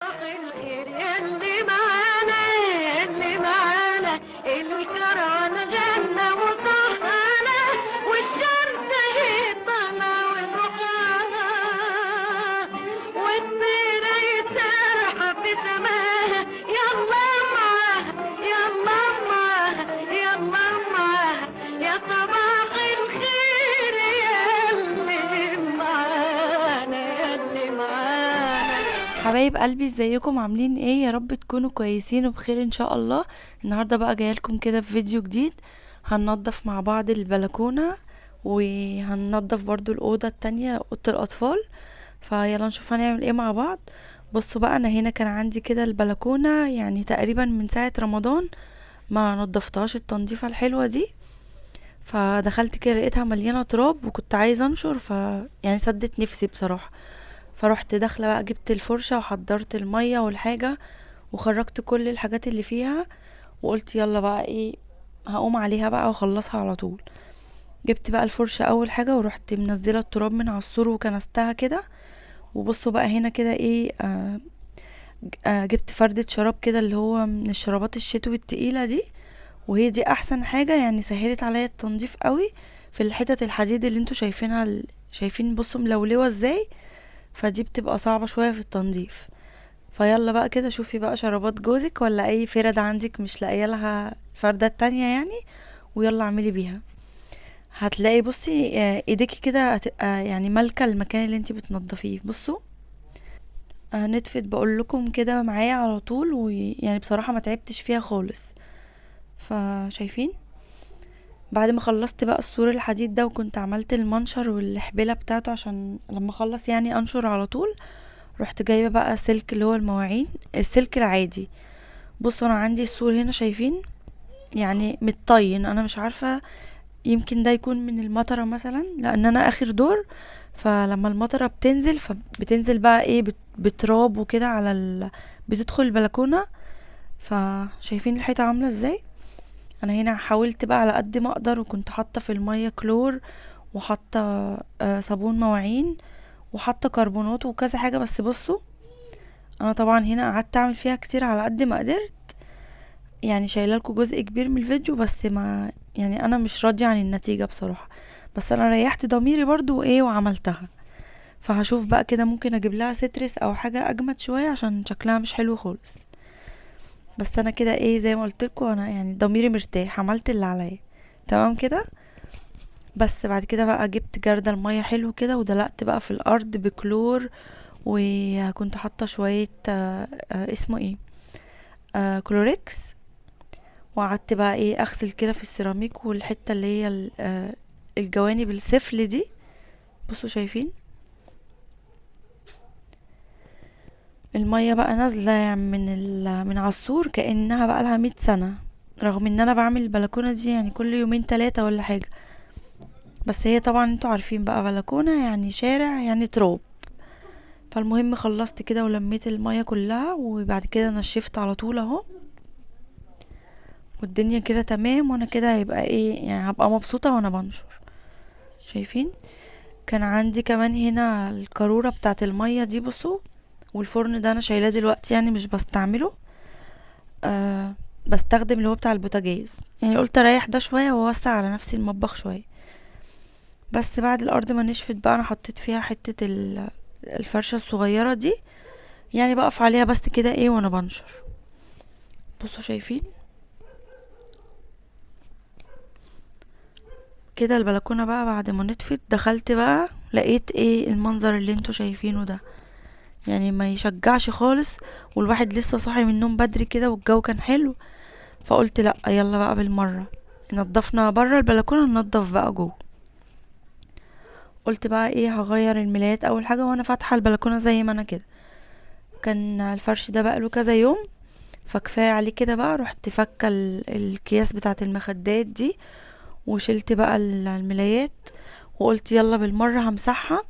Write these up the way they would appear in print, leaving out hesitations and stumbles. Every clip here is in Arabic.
الخير يلي معانا يلي معانا الكرم غنى وطهانا والشمس هي طالعة وضحاها والطير يسرح في سماها يلا معاها يلا معاها يلا معاها يا صباح الخير يلي معانا يلي معانا. حبايب قلبي، ازيكم؟ عاملين ايه؟ يا رب تكونوا كويسين وبخير ان شاء الله. النهارده بقى جايلكم كده بفيديو جديد. هننضف مع بعض البلكونه، وهننضف برضو الاوضه التانية، اوضه الاطفال. فيلا نشوف هنعمل ايه مع بعض. بصوا بقى، انا هنا كان عندي كده البلكونه يعني تقريبا من ساعه رمضان ما نضفتهاش التنظيفه الحلوه دي. فدخلت كده لقيتها مليانه تراب وكنت عايزه انشر، يعني سدت نفسي بصراحه. فروحت داخله بقى جبت الفرشه وحضرت الميه والحاجه وخرجت كل الحاجات اللي فيها، وقلت يلا بقى ايه، هقوم عليها بقى واخلصها على طول. جبت بقى الفرشه اول حاجه ورحت منزله التراب من على السور وكنستها كده. وبصوا بقى هنا كده ايه، جبت فردة شراب كده اللي هو من الشرابات الشتوي التقيلة دي، وهي دي احسن حاجة، يعني سهلت عليا التنظيف قوي في الحتت الحديد اللي انتوا شايفينها شايفين بصوا ملولوة ازاي. فدي بتبقى صعبة شوية في التنظيف. فيلا بقى كده شوفي بقى شرابات جوزك ولا اي فرد عندك مش لاقيه لها الفردة التانية يعني، ويلا اعملي بيها. هتلاقي بصي ايديكي كده هتبقى يعني مالكة المكان اللي انتي بتنضفيه. بصوا نتفت بقول لكم كده معايا على طول، ويعني بصراحة ما تعبتش فيها خالص. فشايفين بعد ما خلصت بقى السور الحديد ده وكنت عملت المنشر والحبلة بتاعته عشان لما اخلص يعني انشر على طول، رحت جايبة بقى سلك اللي هو المواعين، السلك العادي. بصوا انا عندي السور هنا شايفين يعني متطين، انا مش عارفة، يمكن ده يكون من المطرة مثلا لان انا اخر دور. فلما المطرة بتنزل فبتنزل بقى ايه بتراب وكده بتدخل البلكونة. فشايفين الحيطة عاملة ازاي. انا هنا حاولت بقى على قد ما اقدر، وكنت حاطة في المية كلور، وحاطة صابون مواعين، وحاطة كربونات وكذا حاجة. بس بصوا انا طبعا هنا قعدت اعمل فيها كتير على قد ما قدرت، يعني شايله لكم جزء كبير من الفيديو، بس ما يعني انا مش راضيه عن النتيجه بصراحه. بس انا ريحت ضميري برضو وايه وعملتها. فهشوف بقى كده ممكن اجيب لها سترس او حاجه اجمد شويه عشان شكلها مش حلو خالص. بس انا كده ايه زي ما قلت لكم، انا يعني ضميري مرتاح، عملت اللي عليا تمام كده. بس بعد كده بقى جبت جردل المية حلو كده ودلقت بقى في الارض بكلور، وكنت حاطه شويه اسمه ايه، كلوريكس. وقعدت بقى ايه اغسل كده في السيراميك والحته اللي هي الجوانب السفل دي. بصوا شايفين الميه بقى نازله يعني من عالسور كانها بقى لها 100 سنه، رغم ان انا بعمل البلكونه دي يعني كل يومين 3 ولا حاجه. بس هي طبعا انتوا عارفين بقى بلكونه يعني شارع يعني تراب. فالمهم خلصت كده ولميت الميه كلها، وبعد كده نشفت على طول اهو، والدنيا كده تمام. وانا كده هيبقى ايه يعني هبقى مبسوطه وانا بنشر. شايفين كان عندي كمان هنا القارورة بتاعت المية دي بصوا، والفرن ده انا شايلاه دلوقتي يعني مش بستعمله. أه بستخدم اللي هو بتاع البوتاجاز، يعني قلت اريح ده شوية واوسع على نفسي المطبخ شوية. بس بعد الارض ما نشفت بقى انا حطيت فيها حتة الفرشة الصغيرة دي، يعني بقف عليها بس كده ايه وانا بنشر. بصوا شايفين كده البلكونة بقى بعد ما نطفت دخلت بقى لقيت ايه المنظر اللي انتوا شايفينه ده، يعني ما يشجعش خالص. والواحد لسه صاحي من النوم بدري كده والجو كان حلو. فقلت لا يلا بقى بالمرة، نضفنا بره البلكونة ننضف بقى جوه. قلت بقى ايه هغير الملايات اول حاجة وانا فاتحة البلكونة زي ما انا كده. كان الفرش ده بقى له كذا يوم، فكفاية عليه كده بقى. رحت فكة الكياس بتاعة المخدات دي، وشلت بقى الملايات، وقلت يلا بالمرة همسحها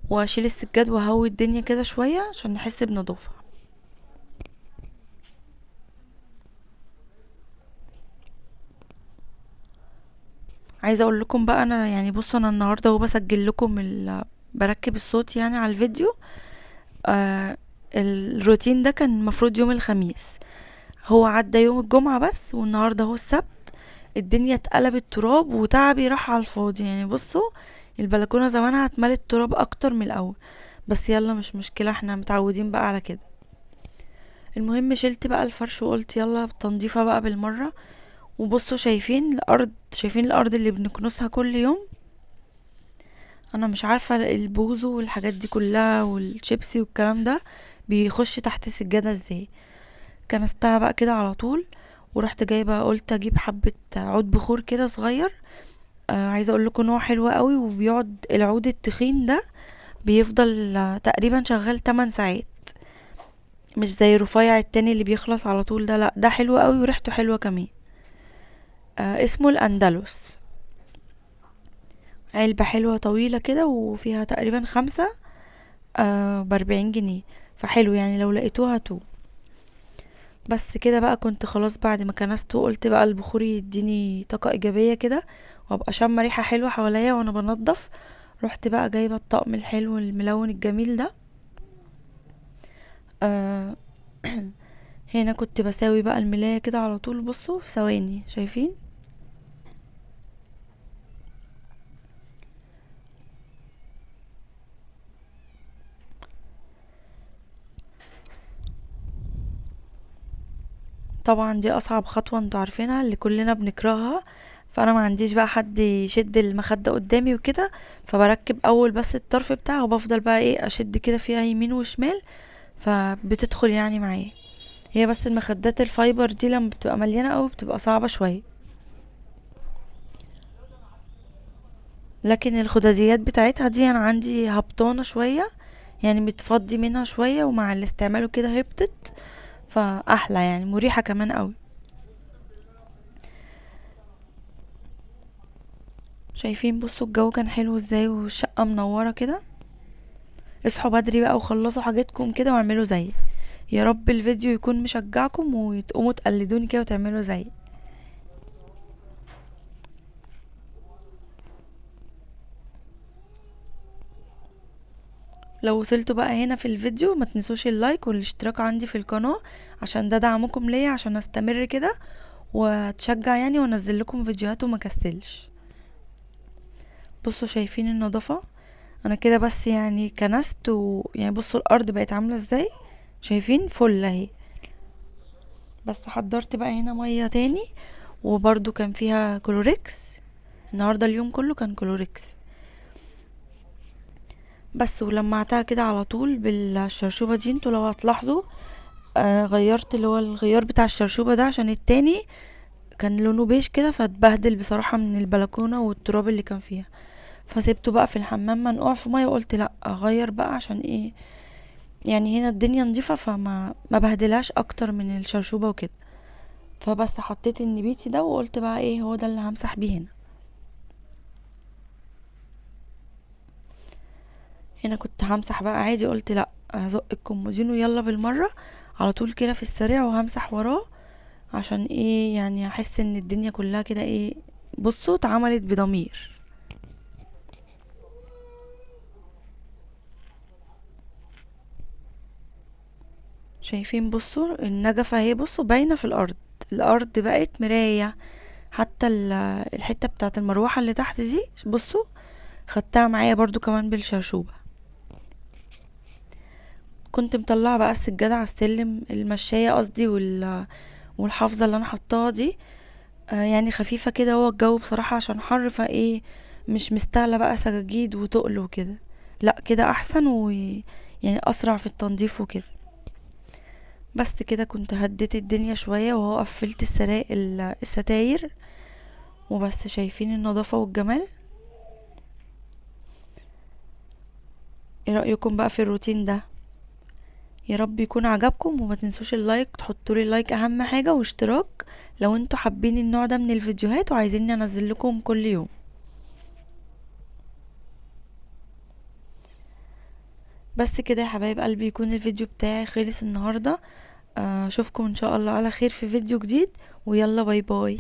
واشيل السجاد وهوي الدنيا كده شوية عشان نحس بنظافة. عايزه اقول لكم بقى انا يعني بصوا انا النهارده هو بسجل لكم بركب الصوت يعني على الفيديو. آه الروتين ده كان المفروض يوم الخميس، هو عدى يوم الجمعة بس، والنهاردة هو السبت. الدنيا اتقلبت تراب وتعبي راح على الفاضي. يعني بصوا، البلكونة زمانها اتملت تراب اكتر من الاول، بس يلا مش مشكلة، احنا متعودين بقى على كده. المهم شلت بقى الفرش وقلت يلا تنظيفها بقى بالمرة. وبصوا شايفين الارض اللي بنكنسها كل يوم. انا مش عارفة البوزو والحاجات دي كلها والشيبسي والكلام ده بيخش تحت السجادة ازاي. كنستها بقى كده على طول، ورحت جايبه قلت اجيب حبه عود بخور كده صغير. عايزه اقول لكم ان هو حلو قوي، وبيقعد العود التخين ده بيفضل تقريبا شغال 8 ساعات، مش زي رفيع التاني اللي بيخلص على طول ده. لا ده حلو قوي وريحته حلوه كمان. اسمه الاندلس. علبه حلوه طويله كده وفيها تقريبا 5 ب40 جنيه، فحلو يعني لو لقيتوها هاتوه. بس كده بقى كنت خلاص بعد ما كنسته قلت بقى البخور يديني طاقة ايجابية كده، وابقى شامة ريحة حلوة حواليا وانا بنضف. رحت بقى جايبة الطقم الحلو الملون الجميل ده. آه هنا كنت بساوي بقى الملاية كده على طول، بصوا في ثواني، شايفين؟ طبعا دي اصعب خطوة انتوا عارفينها اللي كلنا بنكرهها. فانا ما عنديش بقى حد يشد المخدة قدامي وكده، فبركب اول بس الطرف بتاعه وبفضل بقى ايه اشد كده فيها يمين وشمال، فبتدخل يعني معايا. هي بس المخدات الفايبر دي لما بتبقى مليانة قوي بتبقى صعبة شوية، لكن الخداديات بتاعتها دي انا عندي هبطانة شوية، يعني بتفضي منها شوية ومع الاستعمال كده هبطت، فاحلى يعني مريحة كمان قوي. شايفين؟ بصوا الجو كان حلو ازاي والشقة منورة كده. اصحوا بدري بقى وخلصوا حاجاتكم كده واعملوا زيي. يا رب الفيديو يكون مشجعكم وتقوموا تقلدوني كده وتعملوا زيي. لو وصلتوا بقى هنا في الفيديو ما تنسوش اللايك والاشتراك عندي في القناة، عشان ده دعمكم ليا عشان استمر كده واتشجع يعني وانزل لكم فيديوهات وما كسلش. بصوا شايفين النظافة؟ انا كده بس يعني كنست يعني بصوا الارض بقت عاملة ازاي، شايفين؟ فل اهي. بس حضرت بقى هنا مية تاني، وبرضو كان فيها كلوريكس. النهاردة اليوم كله كان كلوريكس بس، ولمعتها كده على طول بالشرشوبة دي. انتوا لو هتلاحظوا غيرت اللي هو الغيار بتاع الشرشوبة ده، عشان التاني كان لونه بيش كده فاتبهدل بصراحة من البلكونة والتراب اللي كان فيها، فسيبته بقى في الحمام منقوع في مية، وقلت لا اغير بقى عشان ايه، يعني هنا الدنيا نضيفة فما بهدلهاش اكتر من الشرشوبة وكده. فبس حطيت النبيتي ده وقلت بقى ايه هو ده اللي همسح بيه هنا. هنا كنت همسح بقى عادي، قلت لا هزق الكومودينو يلا بالمرة على طول كده في السريع وهمسح وراه، عشان ايه يعني احس ان الدنيا كلها كده ايه، بصوا اتعملت بضمير. شايفين؟ بصوا النجفة اهي، بصوا باينة في الارض. الارض بقت مراية، حتى الحتة بتاعت المروحة اللي تحت دي بصوا خدتها معايا برضو كمان بالشرشوبة. كنت مطلعة بقى السجادة على السلم، المشاية قصدي والحافظة اللي انا حطاها دي يعني خفيفة كده. هو الجو بصراحة عشان حر فايه مش مستاهلة بقى سجاجيد وتقل وكده، لا كده احسن يعني اسرع في التنظيف وكده. بس كده كنت هديت الدنيا شوية وهو قفلت الستاير وبس. شايفين النظافة والجمال؟ ايه رأيكم بقى في الروتين ده؟ يا رب يكون عجبكم، وما تنسوش اللايك، تحطوا لي لايك اهم حاجة، واشتراك لو انتوا حابين النوع ده من الفيديوهات وعايزيني انزل لكم كل يوم. بس كده يا حبايب قلبي يكون الفيديو بتاعي خلص النهاردة. اشوفكم ان شاء الله على خير في فيديو جديد، ويلا باي باي.